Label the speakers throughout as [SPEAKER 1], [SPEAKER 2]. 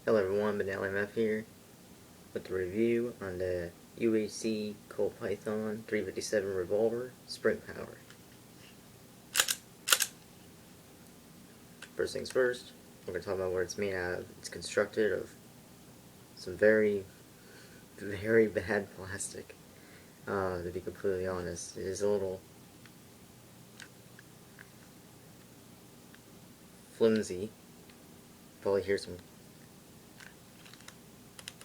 [SPEAKER 1] Hello everyone, Banal MF here with the review on the UHC Colt Python 357 Revolver Spring Power. First things first, we're going to talk about what it's made out of. It's constructed of some very bad plastic, to be completely honest. It is a little flimsy. Probably hear some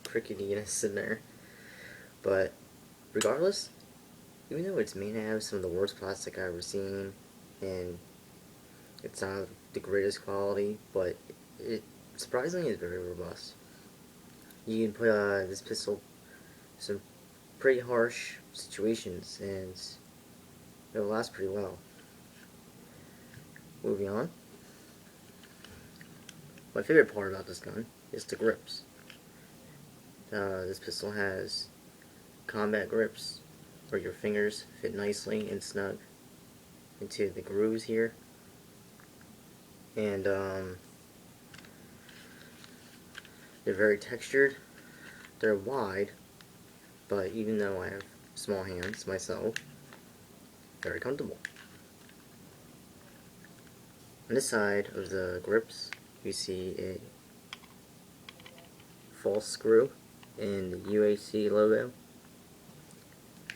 [SPEAKER 1] cricketiness in there. But regardless, even though it's made out of some of the worst plastic I've ever seen, and it's not the greatest quality, but it surprisingly is very robust. You can put this pistol in some pretty harsh situations, and it'll last pretty well. Moving on. My favorite part about this gun is the grips. This pistol has combat grips where your fingers fit nicely and snug into the grooves here. And they're very textured. They're wide, but even though I have small hands myself, very comfortable. On this side of the grips, you see a false screw and the UHC logo,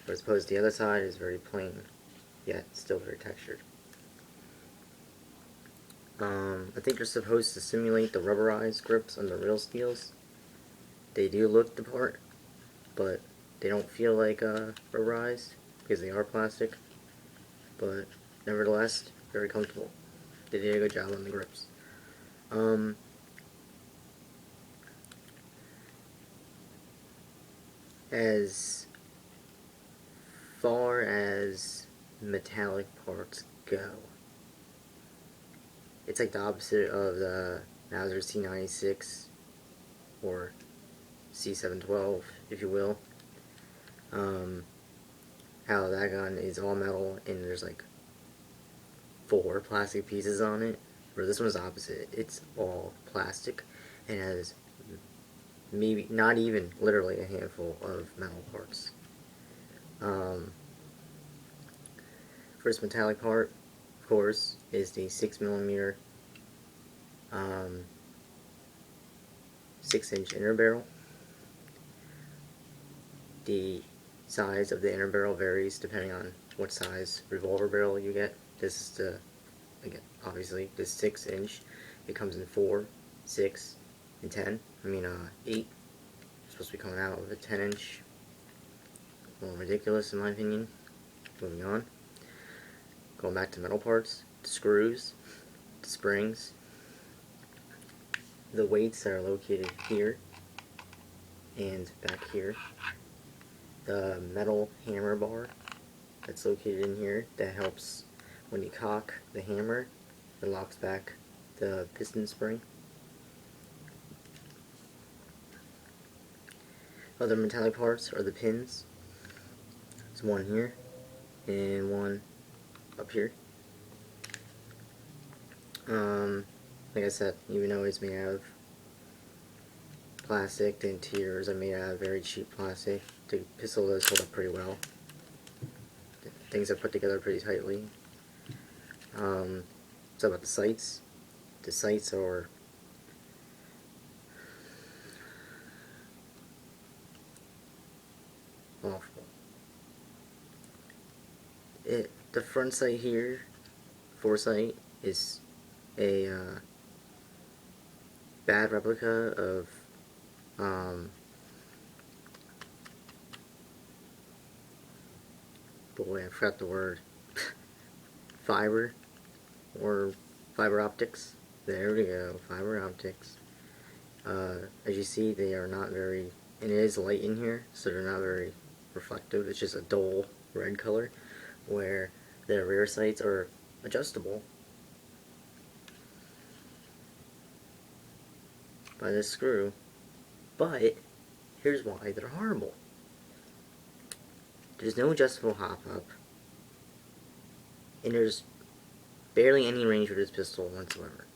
[SPEAKER 1] but as opposed to the other side is very plain, yet still very textured. I think they're supposed to simulate the rubberized grips on the real steels. They do look the part, but they don't feel like rubberized because they are plastic. But nevertheless, very comfortable. They did a good job on the grips. As far as metallic parts go, it's like the opposite of the Mauser C96 or C712, if you will. How that gun is all metal and there's like 4 plastic pieces on it, where this one's opposite. It's all plastic and has maybe not even literally a handful of metal parts. First metallic part, of course, is the 6mm 6-inch inner barrel. The size of the inner barrel varies depending on what size revolver barrel you get. This is the, again, obviously, this 6-inch. It comes in 4, 6, and 10. 8. It's supposed to be coming out with a 10-inch. A little ridiculous in my opinion. Moving on. Going back to metal parts, the screws, the springs, the weights that are located here and back here, the metal hammer bar that's located in here that helps when you cock the hammer, it locks back the piston spring. Other metallic parts are the pins. There's one here and one up here. Like I said, even though it's made out of plastic, the interiors are made out of very cheap plastic. The pistol does hold up pretty well. Things are put together pretty tightly. So about the sights. The sights are awful. The front sight here, foresight, is a bad replica of boy, I forgot the word. Fiber or fiber optics. There we go, fiber optics. As you see, they are not very, and it is light in here, so they're not very reflective. It's just a dull red color, where the rear sights are adjustable by this screw. But here's why they're horrible. There's no adjustable hop-up, and there's barely any range with this pistol whatsoever.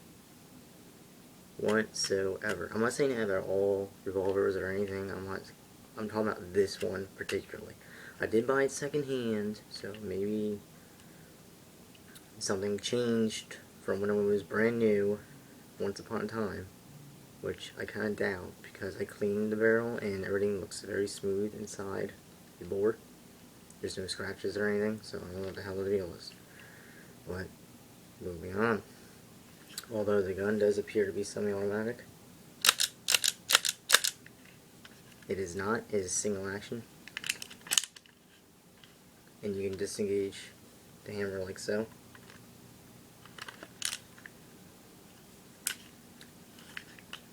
[SPEAKER 1] whatsoever. I'm not saying I have all revolvers or anything. I'm talking about this one particularly. I did buy it secondhand, so maybe something changed from when it was brand new once upon a time, which I kind of doubt because I cleaned the barrel and everything looks very smooth inside the bore. There's no scratches or anything, so I don't know what the hell the deal is. But moving on. Although the gun does appear to be semi-automatic, it is not. It is single action, and you can disengage the hammer like so.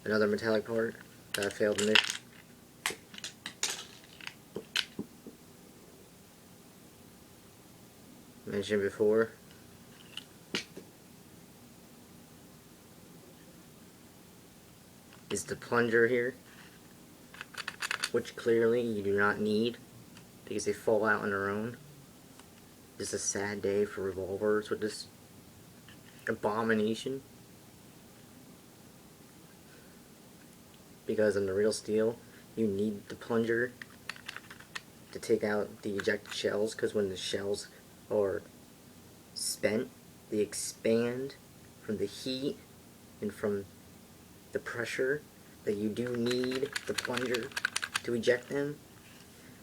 [SPEAKER 1] Another metallic part that I failed to mention before. Is the plunger here, which clearly you do not need because they fall out on their own. Just a sad day for revolvers with this abomination. Because in the real steel, you need the plunger to take out the ejected shells, because when the shells are spent, they expand from the heat and from the pressure that you do need the plunger to eject them.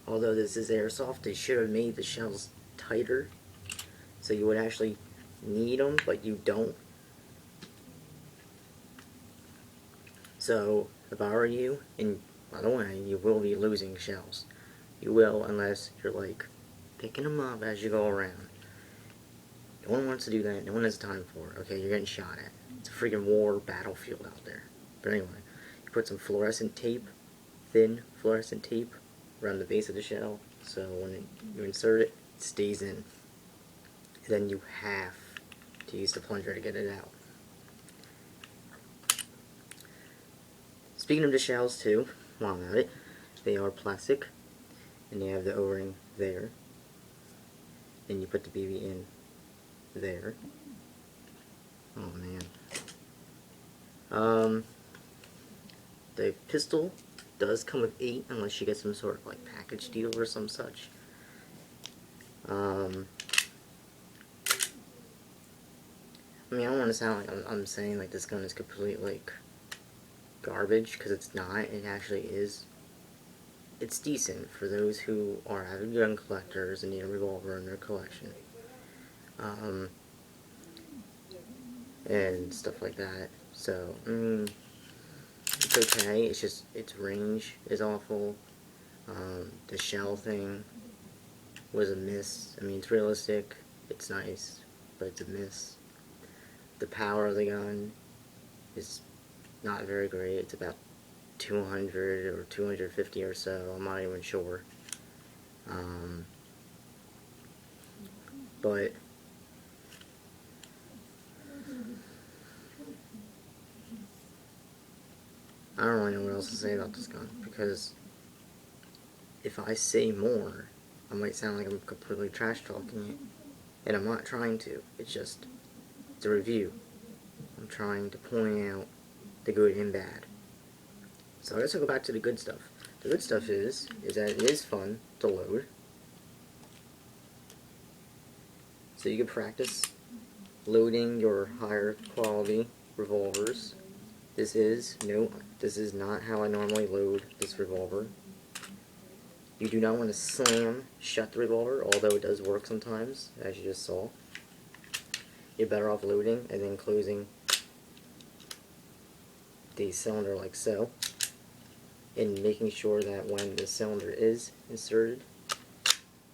[SPEAKER 1] Although this is Airsoft, they should have made the shells tighter so you would actually need them, but you don't. So if I were you, and by the way, you will be losing shells. You will, unless you're like picking them up as you go around. No one wants to do that. No one has time for it. Okay, you're getting shot at. It's a freaking war battlefield out there. But anyway, you put some fluorescent tape, thin fluorescent tape, around the base of the shell, so when you insert it, it stays in. And then you have to use the plunger to get it out. Speaking of the shells too, while I'm at it, they are plastic, and they have the O-ring there, and you put the BB in there. Oh man. The pistol does come with 8 unless you get some sort of like package deal or some such. I mean, I don't want to sound like I'm saying like this gun is complete like garbage, because it's not. It actually is. It's decent for those who are avid gun collectors and need a revolver in their collection, and stuff like that. So, I mean, it's okay. It's just its range is awful. The shell thing was a miss. I mean, it's realistic. It's nice, but it's a miss. The power of the gun is not very great. It's about 200 or 250 or so. I'm not even sure. But I don't really know what else to say about this gun, because if I say more, I might sound like I'm completely trash talking it, and I'm not trying to. It's just, it's a review. I'm trying to point out the good and bad. So I guess I'll go back to the good stuff. The good stuff is that it is fun to load. So you can practice loading your higher quality revolvers. This is not how I normally load this revolver. You do not want to slam shut the revolver, although it does work sometimes, as you just saw. You're better off loading and then closing the cylinder like so, and making sure that when the cylinder is inserted,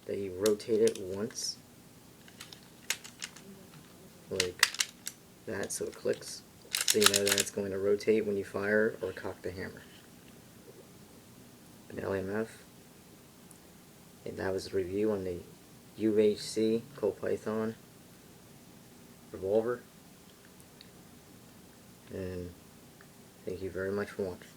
[SPEAKER 1] that you rotate it once, like that, so it clicks, so you know that it's going to rotate when you fire or cock the hammer. An LMF, and that was a review on the UHC Colt Python revolver, and thank you very much for watching.